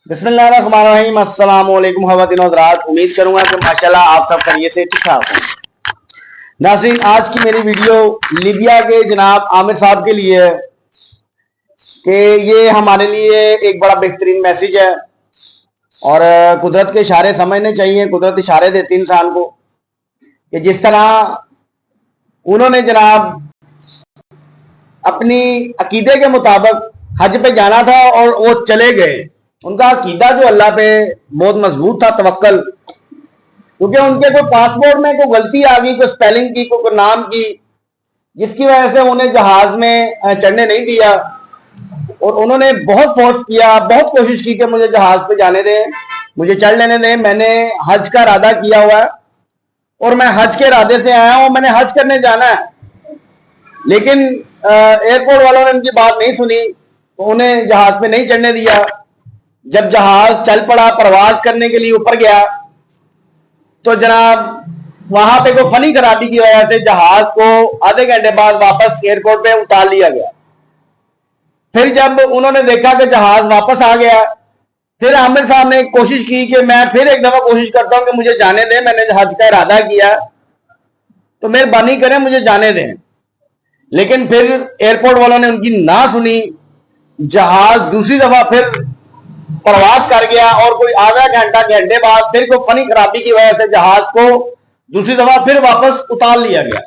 बिस्मिल्लाहिर्रहमानिर्रहीम। अस्सलाम वालेकुम ख़वातीन और हज़रात, उम्मीद करूंगा कि माशाल्लाह आप सब खैरियत से ठीक ठाक हों। नाज़रीन, आज की मेरी वीडियो लीबिया के जनाब आमिर साहब के लिए है कि ये हमारे लिए एक बड़ा बेहतरीन मैसेज है और कुदरत के इशारे समझने चाहिए। कुदरत इशारे देती इंसान को कि जिस तरह उन्होंने जनाब अपनी अकीदे के मुताबिक हज पे जाना था और वो चले गए। उनका अकीदा जो अल्लाह पे बहुत मजबूत था, तवक्कल, क्योंकि उनके कोई पासपोर्ट में कोई गलती आ गई, कोई स्पेलिंग की, कोई नाम की, जिसकी वजह से उन्हें जहाज में चढ़ने नहीं दिया और उन्होंने बहुत फोर्स किया, बहुत कोशिश की कि मुझे जहाज पे जाने दें, मुझे चढ़ लेने दें। मैंने हज का इरादा किया हुआ है और मैं हज के इरादे से आया हूं, मैंने हज करने जाना है, लेकिन एयरपोर्ट वालों ने उनकी बात नहीं सुनी तो उन्हें जहाज पे नहीं चढ़ने दिया। जब जहाज चल पड़ा, प्रवास करने के लिए ऊपर गया, तो जनाब वहां पे कोई फनी खराबी की वजह से जहाज को आधे घंटे बाद वापस एयरपोर्ट पे उतार लिया गया। फिर जब उन्होंने देखा कि जहाज वापस आ गया, फिर आमिर साहब ने कोशिश की कि मैं फिर एक दफा कोशिश करता हूं कि मुझे जाने दें, मैंने हज का इरादा किया तो मेहरबानी करें मुझे जाने दें। लेकिन फिर एयरपोर्ट वालों ने उनकी ना सुनी, जहाज दूसरी दफा फिर प्रवास कर गया और कोई आधा घंटे बाद फिर कोई फनी खराबी की वजह से जहाज को दूसरी दफा फिर वापस उतार लिया गया।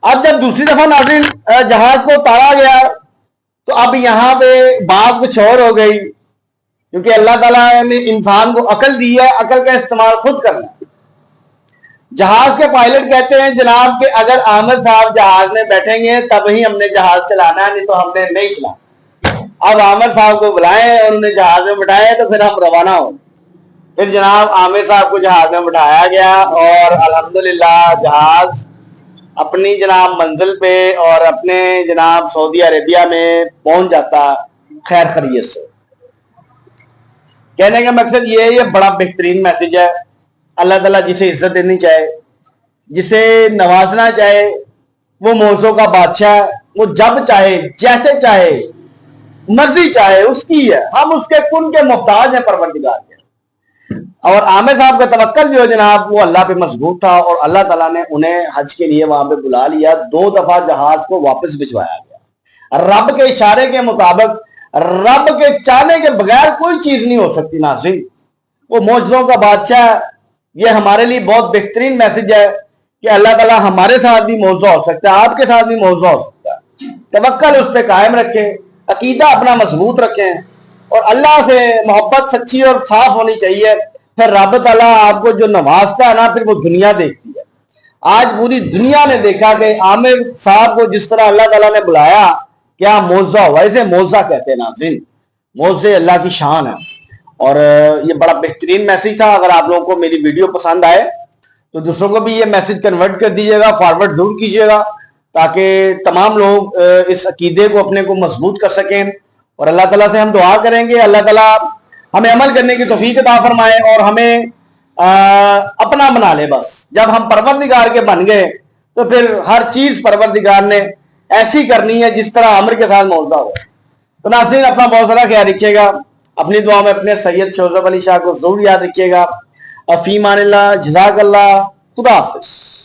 अब जब दूसरी दफा नाज़रीन जहाज को उतारा गया तो अब यहां पे बात कुछ और हो गई, क्योंकि अल्लाह ताला ने इंसान को अकल दी है, अकल का इस्तेमाल खुद करना। जहाज के पायलट कहते हैं जनाब कि अगर आमिर साहब जहाज में बैठेंगे तभी हमने जहाज चलाना है, नहीं तो हमने नहीं चलाना। अब आमिर साहब को बुलाएं और उन्हें जहाज में बिठाए तो फिर हम रवाना हो। फिर जनाब आमिर साहब को जहाज में बिठाया गया और अल्हम्दुलिल्लाह जहाज अपनी जनाब मंजिल पे और अपने जनाब सऊदी अरेबिया में पहुंच जाता खैर खैरियत से। कहने का मकसद ये बड़ा बेहतरीन मैसेज है। अल्लाह ताला जिसे इज्जत देनी चाहे, जिसे नवाजना चाहे, वो मौजों का बादशाह, वो जब चाहे, जैसे चाहे, मर्जी चाहे उसकी है। हम उसके कुन के मोहताज हैं, परवरदिगार के। और आमिर साहब का तवक्कल जो है जनाब वो अल्लाह पे मजबूत था और अल्लाह ताला ने उन्हें हज के लिए वहां पे बुला लिया। 2 दफा जहाज को वापस भिजवाया गया। रब के इशारे के मुताबिक, रब के चाहने के बगैर कोई चीज नहीं हो सकती नाज़रीन। वो मौजों का बादशाह। ये हमारे लिए बहुत बेहतरीन मैसेज है कि अल्लाह ताला हमारे साथ भी मौजूद हो सकता है, आपके साथ भी मौजूद हो सकता है। तवक्कल उस पर कायम रखें, अकीदा अपना मजबूत रखें और अल्लाह से मोहब्बत सच्ची और साफ होनी चाहिए। फिर रब ताला आपको जो नवाजता है ना, फिर वो दुनिया देखती है। आज पूरी दुनिया ने देखा कि आमिर साहब को जिस तरह अल्लाह ताला ने बुलाया, क्या मौजा हुआ। इसे मौजा कहते हैं नाज़रीन, मौजे अल्लाह की शान है। और ये बड़ा बेहतरीन मैसेज था। अगर आप लोगों को मेरी वीडियो पसंद आए तो दूसरों को भी ये मैसेज कन्वर्ट कर दीजिएगा, फॉरवर्ड जरूर कीजिएगा, ताकि तमाम लोग इस अकीदे को अपने को मजबूत कर सकें। और अल्लाह ताला से हम दुआ करेंगे अल्लाह ताला हमें अमल करने की तौफीक अता फरमाए और हमें अपना बना ले। बस जब हम परवरदिगार के बन गए तो फिर हर चीज परवरदिगार ने ऐसी करनी है जिस तरह आमिर के साथ मौजूदा हो। तो नाज़रीन, अपना बहुत सारा ख्याल रखिएगा। अपनी दुआ में अपने सैयद शोज़ब अली शाह को जरूर याद रखिएगा। अफीमानिल्लाह, जज़ाकल्लाह, खुदा हाफ़िज़।